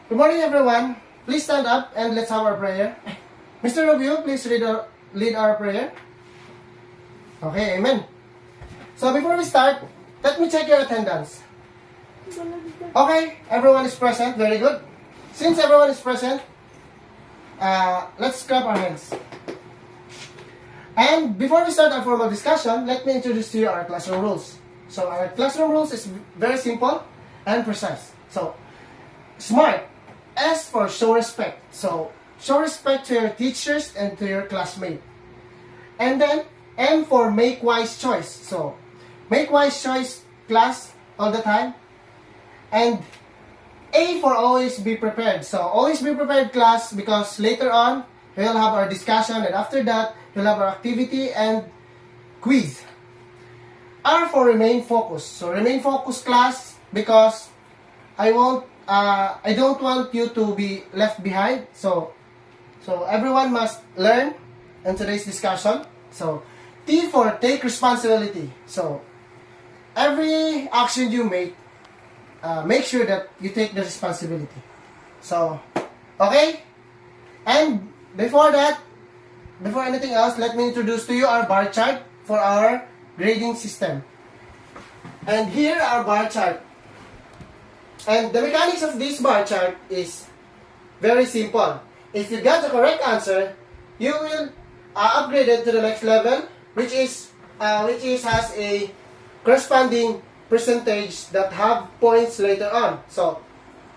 Good morning, everyone. Please stand up and let's have our prayer. Mr. Rubio, please lead our prayer. Okay, amen. So before we start, let me check your attendance. Okay, everyone is present. Very good. Since everyone is present, let's clap our hands. And before we start our formal discussion, let me introduce to you our classroom rules. So our classroom rules is very simple and precise. So, SMART. S for show respect. So, show respect to your teachers and to your classmates. And then, M for make wise choice. So, make wise choice class all the time. And A for always be prepared. So, always be prepared class because later on, we'll have our discussion and after that, we'll have our activity and quiz. R for remain focused. So, remain focused class because I don't want you to be left behind. So everyone must learn in today's discussion. So, T for take responsibility. So, every action you make sure that you take the responsibility. So, okay? And before anything else, let me introduce to you our bar chart for our grading system. And here our bar chart. And the mechanics of this bar chart is very simple. If you get the correct answer, you will upgrade it to the next level, which has a corresponding percentage that have points later on. So,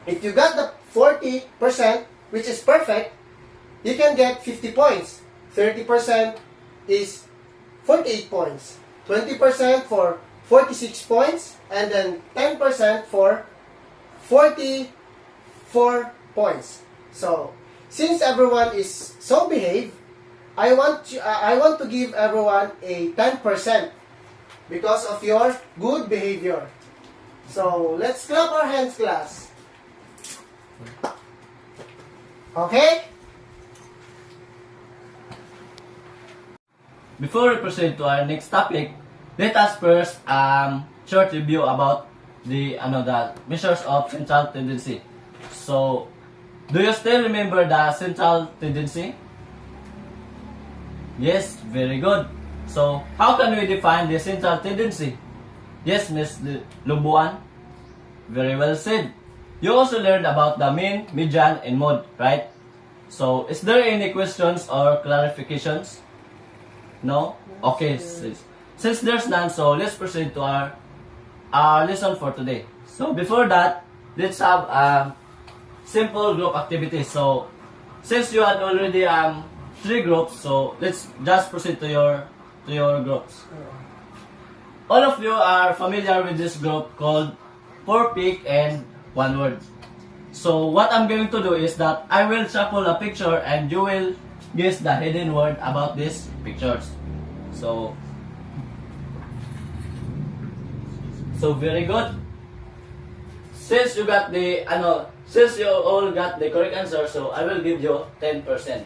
if you got the 40%, which is perfect, you can get 50 points. 30% is 48 points. 20% for 46 points, and then 10% for 44 points. So, since everyone is so behaved, I want to give everyone a 10% because of your good behavior. So, let's clap our hands, class. Okay? Before we proceed to our next topic, let us first short review about the measures of central tendency. So, do you still remember the central tendency? Yes, very good. So, how can we define the central tendency? Yes, Ms. Lubuan? Very well said. You also learned about the mean, median, and mode, right? So, is there any questions or clarifications? No? Okay. Since there's none, so let's proceed to our lesson for today. So before that, let's have a simple group activity. So since you had already 3 groups, so let's just proceed to your groups. All of you are familiar with this group called 4 pick and 1 word. So what I'm going to do is that I will shuffle a picture and you will guess the hidden word about these pictures. So very good. Since you all got the correct answer, so I will give you 10%.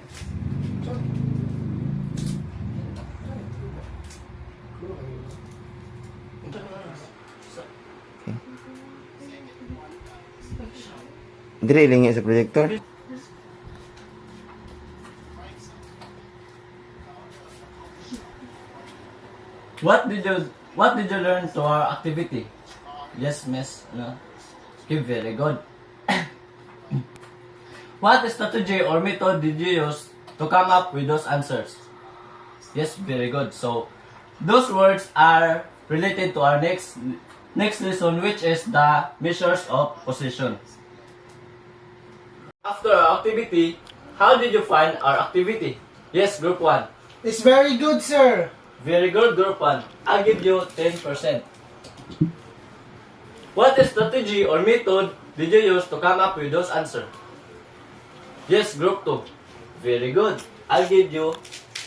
Drilling sa projector. What did you learn to our activity? Yes, miss. No. Okay, very good. What strategy or method did you use to come up with those answers? Yes, very good. So, those words are related to our next lesson, which is the measures of position. After our activity, how did you find our activity? Yes, group 1. It's very good, sir. Very good, group 1. I'll give you 10%. What strategy or method did you use to come up with those answers? Yes, group 2. Very good. I'll give you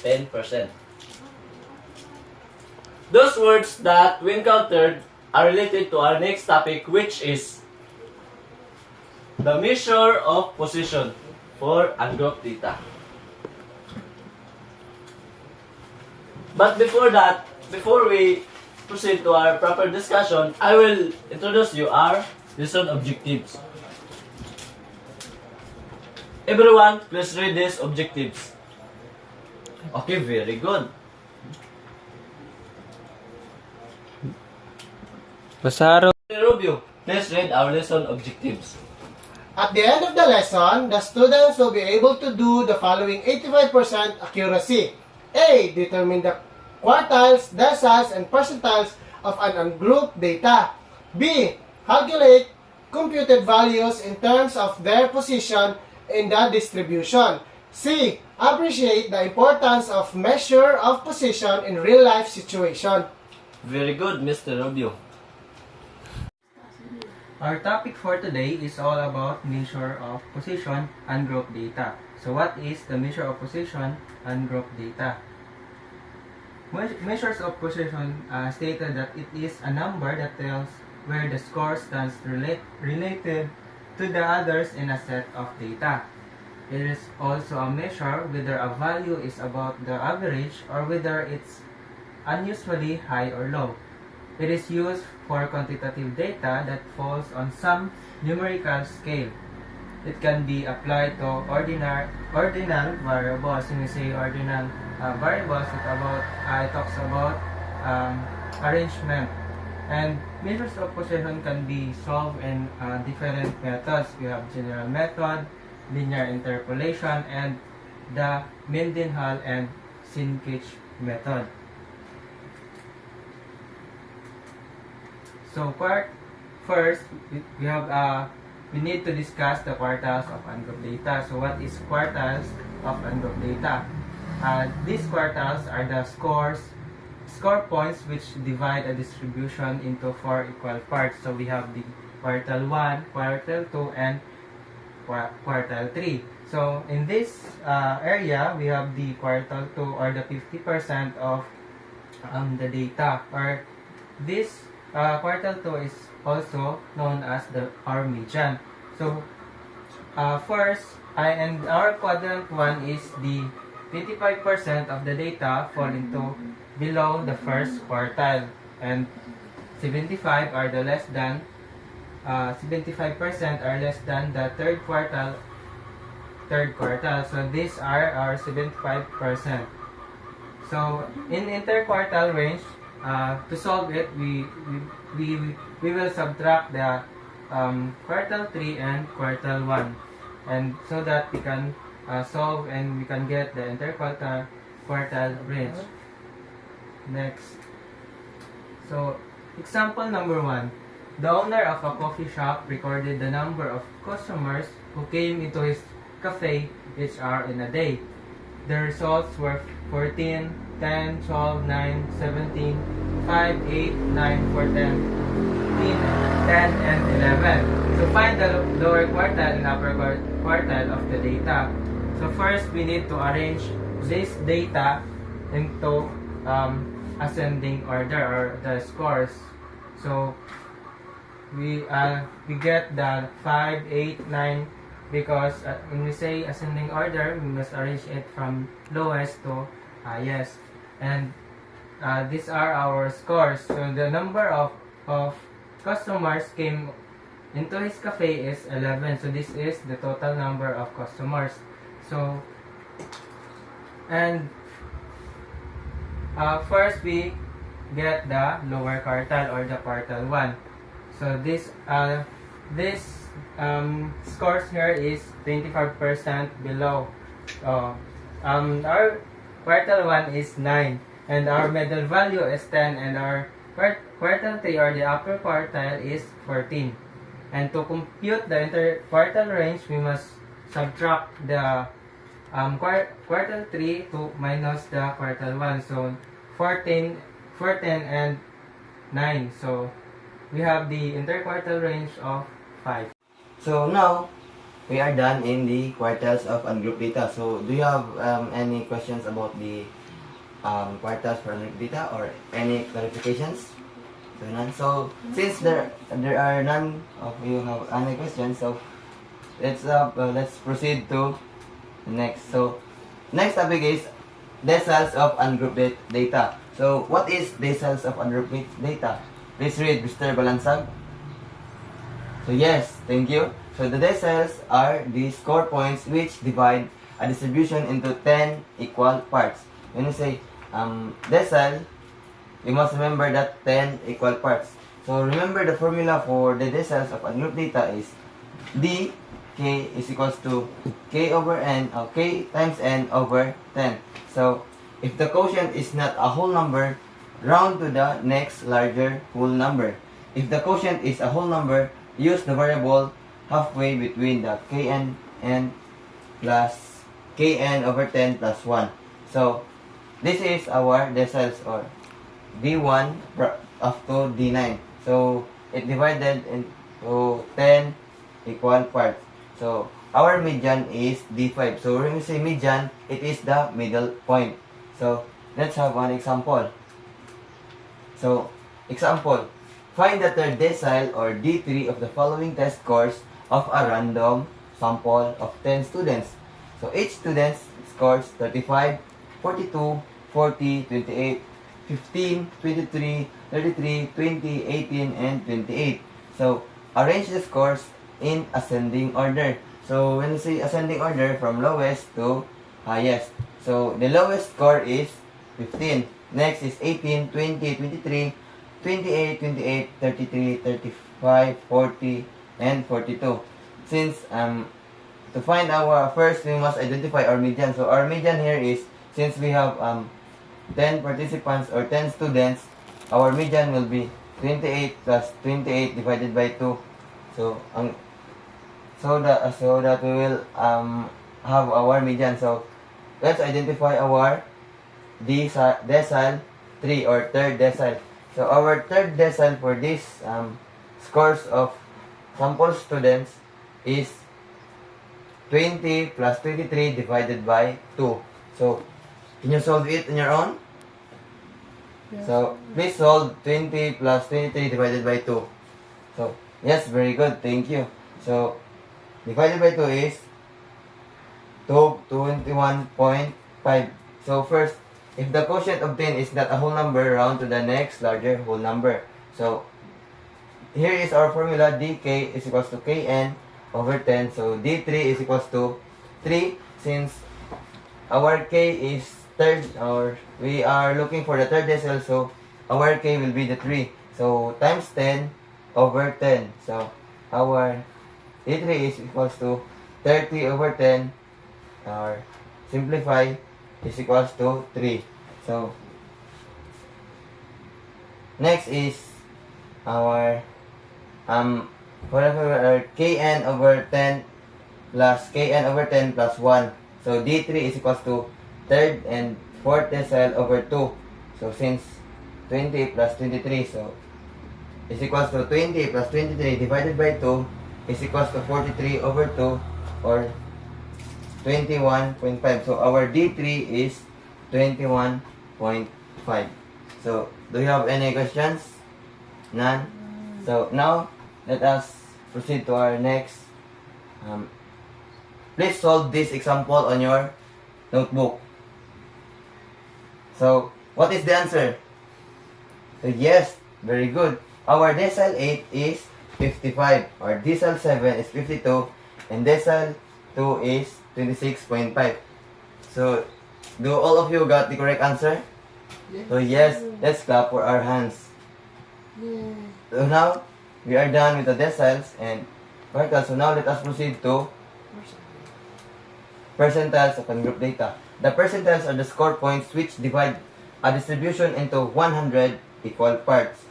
10%. Those words that we encountered are related to our next topic, which is the measure of position for ungroup data. But before we proceed to our proper discussion, I will introduce you our lesson objectives. Everyone, please read these objectives. Okay, very good. Basaro. Review. Please read our lesson objectives. At the end of the lesson, the students will be able to do the following 85% accuracy. A. Determine the quartiles, deciles, and percentiles of an ungrouped data. B. Calculate computed values in terms of their position in the distribution. C. Appreciate the importance of measure of position in real-life situation. Very good, Mr. Rubio. Our topic for today is all about measure of position and group data. So what is the measure of position and group data? Measures of position stated that it is a number that tells where the score stands related to the others in a set of data. It is also a measure whether a value is about the average or whether it's unusually high or low. It is used for quantitative data that falls on some numerical scale. It can be applied to ordinal variables. When we say ordinal variables, it talks about arrangement. And measures of position can be solved in different methods. We have general method, linear interpolation, and the Mendenhall and Sinkich method. So first, we need to discuss the quartiles of ungrouped data. So what is quartiles of ungrouped data? These quartiles are the score points which divide a distribution into 4 equal parts. So we have the quartile 1, quartile 2, and quartile 3. So in this area, we have the quartile 2 or the 50% of the data. Or this quartile 2 is also known as our median. So and our quadrant 1 is the 25% of the data fall into below the first quartile, and 75% are less than the third quartile. So these are our 75%. So in interquartile range, to solve it, we will subtract the quartile 3 and quartile 1, and so that we can solve and we can get the interquartile range. Next. So example number 1. The owner of a coffee shop recorded the number of customers who came into his cafe each hour in a day. The results were 14, 10, 12, 9, 17, 5, 8, 9, 4, 10, 10, and 11. So find the lower quartile and upper quartile of the data. So first, we need to arrange this data into ascending order, or the scores. So we get the 5, 8, 9 because when we say ascending order, we must arrange it from lowest to highest. And these are our scores. So the number of customers came into his cafe is 11. So this is the total number of customers. So, and first we get the lower quartile or the quartile 1. So this scores here is 25% below. Our quartile 1 is 9, and our middle value is 10, and our quartile 3 or the upper quartile is 14. And to compute the interquartile range, we must subtract the quartile 3 to minus the quartile 1. So 14, and 9. So we have the interquartile range of 5. So now, we are done in the quartiles of ungrouped data. So do you have any questions about the quartiles for ungrouped data, or any clarifications? So none. So since there are none of you have any questions, so let's proceed to the next. So next topic is deciles of ungrouped data. So what is deciles of ungrouped data? Please read, Mr. Balansag. So yes, thank you. So the deciles are the score points which divide a distribution into 10 equal parts. When you say decile, you must remember that 10 equal parts. So remember the formula for the deciles of ungrouped data is d k is equals to k over n, or k times n over 10. So if the quotient is not a whole number, round to the next larger whole number. If the quotient is a whole number, use the variable halfway between the kn n plus kn over 10 plus 1. So this is our deciles, or d1 up to d9. So it divided into 10 equal parts. So our median is d5. So when we say median, it is the middle point. So let's have one example. So example, find the third decile or d3 of the following test scores of a random sample of 10 students. So each student scores 35, 42, 40, 28, 15, 23, 33, 20, 18, and 28. So arrange the scores in ascending order. So when you say ascending order, from lowest to highest. So the lowest score is 15. Next is 18, 20, 23, 28, 28, 33, 35, 40, and 42. Since to find our first, we must identify our median. So our median here is, since we have 10 participants or 10 students, our median will be 28 plus 28 divided by 2. So so that we will have our median. So let's identify our decile 3, or third decile. So our third decile for this scores of sample students is 20 plus 23 divided by 2. So can you solve it on your own? Yes. So please solve 20 plus 23 divided by 2. So yes, very good, thank you. So divided by 2 is 21.5. So first, if the quotient obtained is not a whole number, round to the next larger whole number. So here is our formula, dk is equals to kn over 10. So d3 is equals to 3, since our k is third, or we are looking for the third decile, so our k will be the 3. So times 10 over 10. So our d3 is equals to 30 over 10, or simplify, is equals to 3. So next is our kn over 10 plus kn over 10 plus 1. So d3 is equals to third and fourth decile over 2. So since 20 plus 23, so is equals to 20 plus 23 divided by 2 is equals to 43 over 2, or 21.5. So our d3 is 21.5. So do you have any questions? None? So now let us proceed to our next. Please solve this example on your notebook. So what is the answer? So yes, very good. Our decile 8 is 55, or decile 7 is 52, and decile 2 is 26.5. So do all of you got the correct answer? Yes. So yes, let's clap for our hands. Yeah. So now we are done with the deciles and quartiles. So now let us proceed to percentiles of ungrouped data. The percentiles are the score points which divide a distribution into 100 equal parts.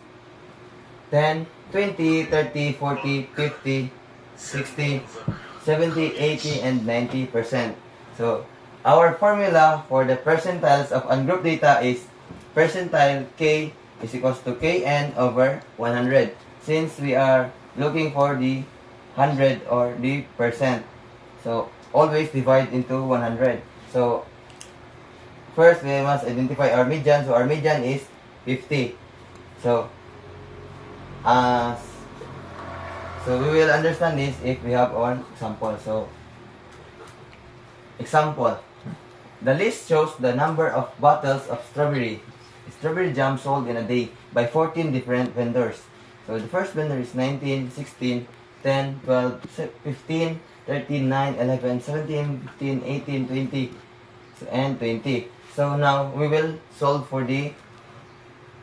10, 20, 30, 40, 50, 60, 70, 80, and 90%. So our formula for the percentiles of ungrouped data is percentile k is equals to kn over 100. Since we are looking for the 100 or the percent, so always divide into 100. So first we must identify our median. So our median is 50. So we will understand this if we have one example. So example, the list shows the number of bottles of strawberry jam sold in a day by 14 different vendors. So the first vendor is 19, 16, 10, 12, 15, 13, 9, 11, 17, 15, 18, 20, and 20. So now we will solve for the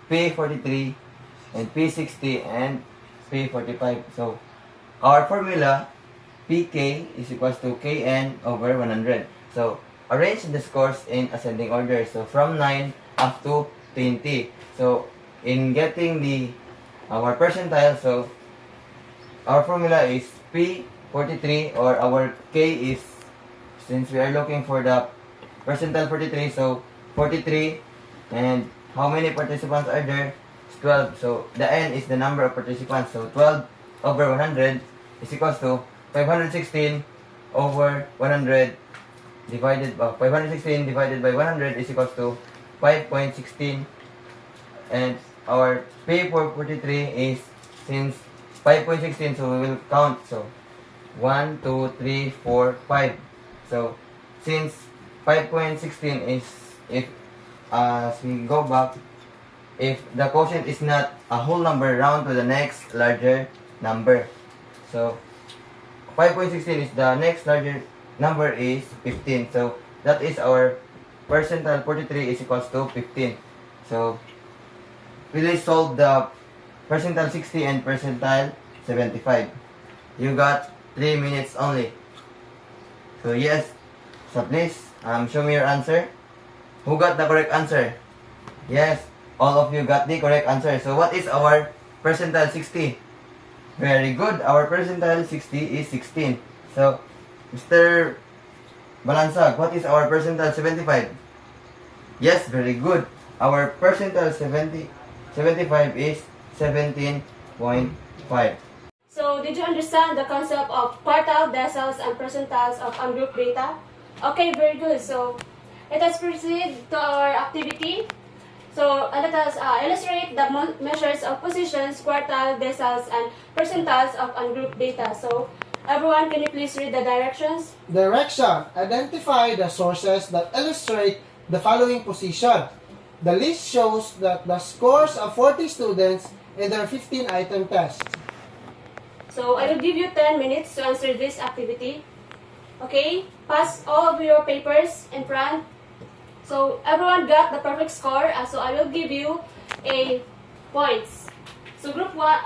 P43 and P60 and P45. So our formula PK is equals to Kn over 100. So arrange the scores in ascending order. So from 9 up to 20. So in getting our percentile, so our formula is P43, or our K is, since we are looking for the percentile 43, so 43, and how many participants are there? It's 12. So the N is the number of participants. So 12 over 100 is equals to 516 over 100 divided by 516 divided by 100 is equals to 5.16, and our P43 is, since 5.16, so we will count. So 1, 2, 3, 4, 5. So since 5.16 is, if as we go back, if the quotient is not a whole number, round to the next larger number. So 5.16 is the next larger number is 15. So that is our percentile 43 is equals to 15. So we will solve the percentile 60 and percentile 75. You got 3 minutes only. So yes, so please show me your answer. Who got the correct answer? Yes, all of you got the correct answer. So what is our percentile 60? Very good. Our percentile 60 is 16. So Mr. Balansag, what is our percentile 75? Yes, very good. Our percentile 75 is 17.5. So, did you understand the concept of quartile, decimals, and percentiles of ungrouped data? Okay, very good. So, let us proceed to our activity. So, let us illustrate the measures of positions, quartile, decimals, and percentiles of ungrouped data. So, everyone, can you please read the directions? Direction. Identify the sources that illustrate the following position. The list shows that the scores of 40 students in their 15-item test. So, I will give you 10 minutes to answer this activity. Okay? Pass all of your papers in front. So, everyone got the perfect score. So, I will give you a points. So, group 1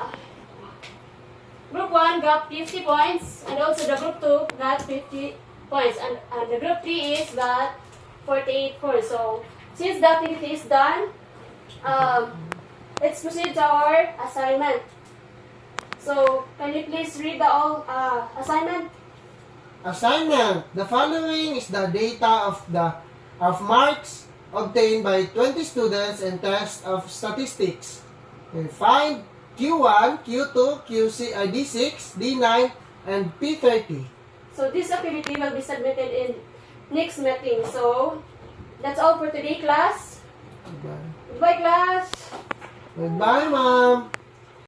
got 50 points. And also the group 2 got 50 points. And the group 3 is got 48 points. So, since the activity is done, let's proceed to our assignment. So, can you please read the assignment? Assignment. The following is the data of marks obtained by 20 students in test of statistics. We find Q1, Q2, D6, D9, and P30. So, this activity will be submitted in next meeting. So, that's all for today, class. Goodbye. Goodbye, class. Goodbye, ma'am.